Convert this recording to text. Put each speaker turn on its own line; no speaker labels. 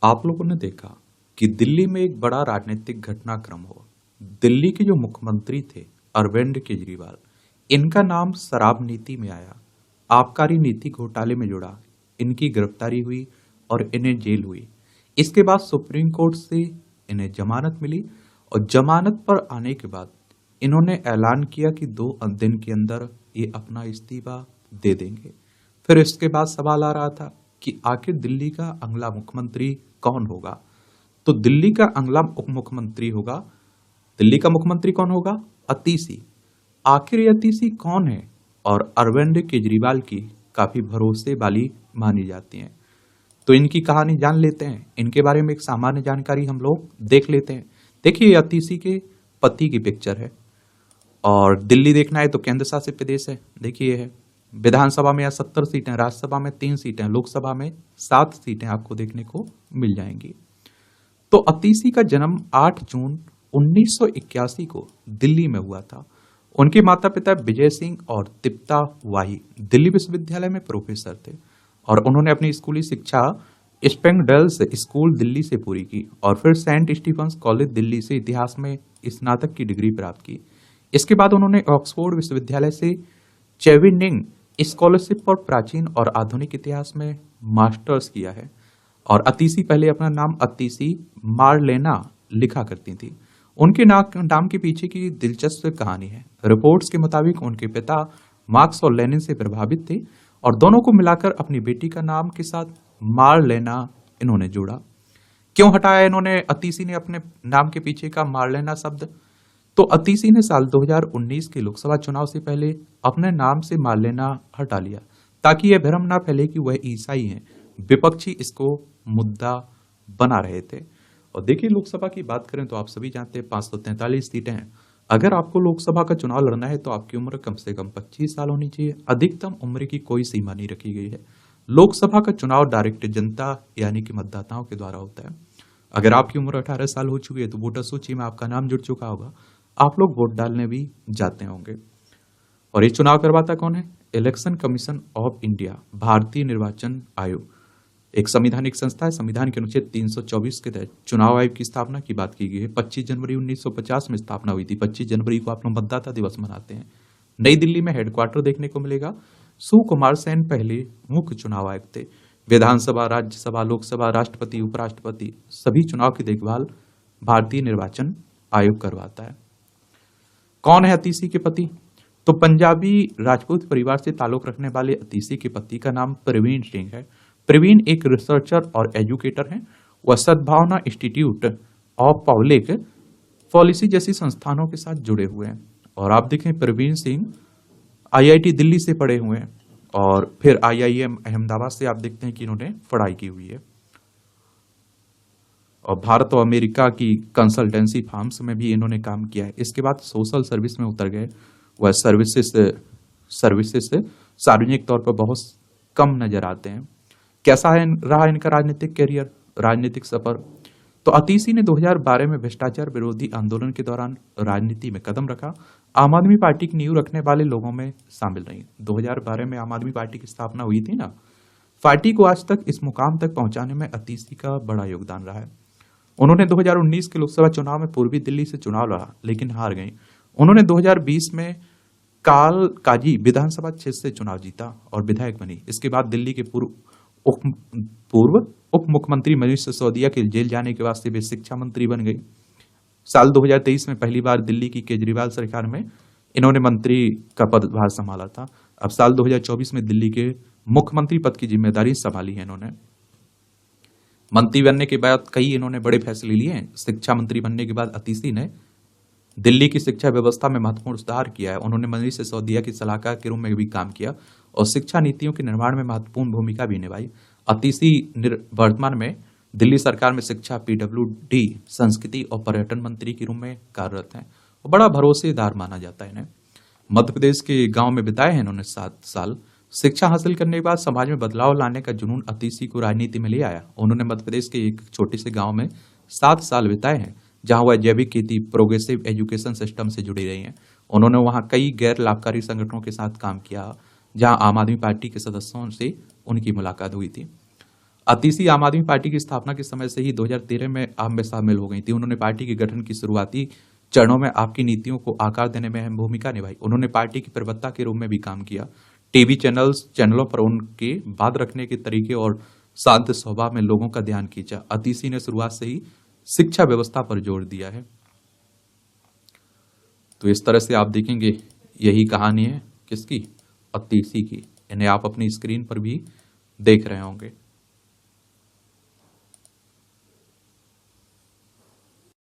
आप लोगों ने देखा कि दिल्ली में एक बड़ा राजनीतिक घटनाक्रम हुआ। दिल्ली के जो मुख्यमंत्री थे अरविंद केजरीवाल, इनका नाम शराब नीति में आया, आबकारी नीति घोटाले में जुड़ा, इनकी गिरफ्तारी हुई और इन्हें जेल हुई। इसके बाद सुप्रीम कोर्ट से इन्हें जमानत मिली और जमानत पर आने के बाद इन्होंने ऐलान किया कि 2 दिन के अंदर ये अपना इस्तीफा दे देंगे। फिर इसके बाद सवाल आ रहा था कि आखिर दिल्ली का अगला मुख्यमंत्री कौन होगा। तो दिल्ली का अगला उप मुख्यमंत्री होगा, दिल्ली का मुख्यमंत्री कौन होगा? अतीसी। आखिर ये अतीसी कौन है? और अरविंद केजरीवाल की काफी भरोसे वाली मानी जाती हैं। तो इनकी कहानी जान लेते हैं, इनके बारे में एक सामान्य जानकारी हम लोग देख लेते हैं। देखिए, अतीसी के पति की पिक्चर है और दिल्ली देखना है तो केंद्र शासित प्रदेश है। देखिए, है विधानसभा में 70 सीटें, राज्यसभा में 3 सीटें, लोकसभा में 7 सीटें आपको देखने को मिल जाएंगी। तो अतीसी का जन्म 8 जून 1981 को दिल्ली में हुआ था। उनके माता पिता विजय सिंह और तिप्ता वाही दिल्ली विश्वविद्यालय में प्रोफेसर थे और उन्होंने अपनी स्कूली शिक्षा स्प्रिंगडेल्स स्कूल दिल्ली से पूरी की और फिर सेंट स्टीफंस कॉलेज दिल्ली से इतिहास में स्नातक की डिग्री प्राप्त की। इसके बाद उन्होंने ऑक्सफोर्ड विश्वविद्यालय से चेविनिंग स्कॉलरशिप पर प्राचीन और आधुनिक इतिहास में मास्टर्स किया है। और अतीसी पहले अपना नाम अतीसी मारलेना लिखा करती थी। उनके नाम के पीछे की दिलचस्प कहानी है। रिपोर्ट्स के मुताबिक उनके पिता मार्क्स और लेनिन से प्रभावित थे और दोनों को मिलाकर अपनी बेटी का नाम के साथ मारलेना इन्होंने जोड़ा। क्यों हटाया इन्होंने, अतीसी ने अपने नाम के पीछे का मारलेना शब्द? तो अतीसी ने साल 2019 के लोकसभा चुनाव से पहले अपने नाम से मारलेना हटा लिया ताकि यह भ्रम ना फैले कि वह ईसाई हैं। विपक्षी इसको मुद्दा बना रहे थे। और देखिए, लोकसभा की बात करें तो आप सभी जानते हैं 543 सीटें हैं। अगर आपको लोकसभा का चुनाव लड़ना है तो आपकी उम्र कम से कम 25 साल होनी चाहिए। अधिकतम उम्र की कोई सीमा नहीं रखी गई है। लोकसभा का चुनाव डायरेक्ट जनता यानी कि मतदाताओं के द्वारा होता है। अगर आपकी उम्र 18 साल हो चुकी है तो वोटर सूची में आपका नाम जुड़ चुका होगा, आप लोग वोट डालने भी जाते होंगे। और ये चुनाव करवाता कौन है? इलेक्शन कमीशन ऑफ इंडिया, भारतीय निर्वाचन आयोग, एक संवैधानिक संस्था है। संविधान के अनुच्छेद 324 के तहत चुनाव आयोग की स्थापना की बात की गई है। 25 जनवरी 1950 में स्थापना हुई थी। 25 जनवरी को आप लोग मतदाता दिवस मनाते हैं। नई दिल्ली में हेडक्वार्टर देखने को मिलेगा। सुकुमार सेन पहले मुख्य चुनाव आयुक्त थे। विधानसभा, राज्यसभा, लोकसभा, राष्ट्रपति, उपराष्ट्रपति सभी चुनाव की देखभाल भारतीय निर्वाचन आयोग करवाता है। कौन है अतीसी के पति? तो पंजाबी राजपूत परिवार से ताल्लुक रखने वाले अतीसी के पति का नाम प्रवीण सिंह है। प्रवीण एक रिसर्चर और एजुकेटर हैं। वह सद्भावना इंस्टीट्यूट ऑफ पब्लिक पॉलिसी जैसी संस्थानों के साथ जुड़े हुए हैं। और आप देखें, प्रवीण सिंह आईआईटी दिल्ली से पढ़े हुए हैं और फिर आईआईएम अहमदाबाद से आप देखते हैं कि इन्होंने पढ़ाई की हुई है। और भारत और अमेरिका की कंसल्टेंसी फर्म्स में भी इन्होंने काम किया है। इसके बाद सोशल सर्विस में उतर गए। वह सर्विसेज से सार्वजनिक तौर पर बहुत कम नजर आते हैं। कैसा है रहा इनका राजनीतिक कैरियर, राजनीतिक सफर? तो अतीसी ने 2012 में भ्रष्टाचार विरोधी आंदोलन के दौरान राजनीति में कदम रखा। आम आदमी पार्टी की नींव रखने वाले लोगों में शामिल रही। 2012 में आम आदमी पार्टी की स्थापना हुई थी ना। पार्टी को आज तक इस मुकाम तक पहुंचाने में अतीसी का बड़ा योगदान रहा है। उन्होंने 2019 के लोकसभा चुनाव में पूर्वी दिल्ली से चुनाव लड़ा लेकिन हार गई। उन्होंने 2020 में काजी विधानसभा क्षेत्र से चुनाव जीता और विधायक बनी। इसके बाद दिल्ली के पूर्व उप मुख्यमंत्री मनीष सिसोदिया के जेल जाने के वास्ते वे शिक्षा मंत्री बन गई। साल 2023 में पहली बार दिल्ली की केजरीवाल सरकार में इन्होंने मंत्री का पदभार संभाला था। अब साल 2024 में दिल्ली के मुख्यमंत्री पद की जिम्मेदारी संभाली है इन्होंने। मंत्री बनने के बाद कई इन्होंने बड़े फैसले लिए हैं। शिक्षा मंत्री बनने के बाद अतीसी ने दिल्ली की शिक्षा व्यवस्था में महत्वपूर्ण सुधार किया है। उन्होंने मनीष सिसोदिया की सलाहकार के रूप में भी काम किया और शिक्षा नीतियों के निर्माण में महत्वपूर्ण भूमिका भी निभाई। अतीसी वर्तमान में दिल्ली सरकार में शिक्षा, पीडब्ल्यूडी, संस्कृति और पर्यटन मंत्री के रूप में कार्यरत हैं और बड़ा भरोसेदार माना जाता है इन्हें। मध्य प्रदेश के गांव में बिताए हैं इन्होंने 7 साल। शिक्षा हासिल करने के बाद समाज में बदलाव लाने का जुनून अतीसी को राजनीति में ले आया। उन्होंने मध्य प्रदेश के एक छोटे से गांव में 7 साल बिताए हैं जहां वह जैविक खेती, प्रोग्रेसिव एजुकेशन सिस्टम से जुड़ी रही हैं। उन्होंने वहां कई गैर लाभकारी संगठनों के साथ काम किया जहां आम आदमी पार्टी के सदस्यों से उनकी मुलाकात हुई थी। अतीसी आम आदमी पार्टी की स्थापना के समय से ही 2013 में आप में शामिल हो गई थी। उन्होंने पार्टी के गठन की शुरुआती चरणों में आपकी नीतियों को आकार देने में अहम भूमिका निभाई। उन्होंने पार्टी की प्रवक्ता के रूप में भी काम किया। टीवी चैनलों पर उनके बात रखने के तरीके और शांत स्वभाव में लोगों का ध्यान खींचा। अतीसी ने शुरुआत से ही शिक्षा व्यवस्था पर जोर दिया है। तो इस तरह से आप देखेंगे, यही कहानी है किसकी, अतीसी की। इन्हें आप अपनी स्क्रीन पर भी देख रहे होंगे।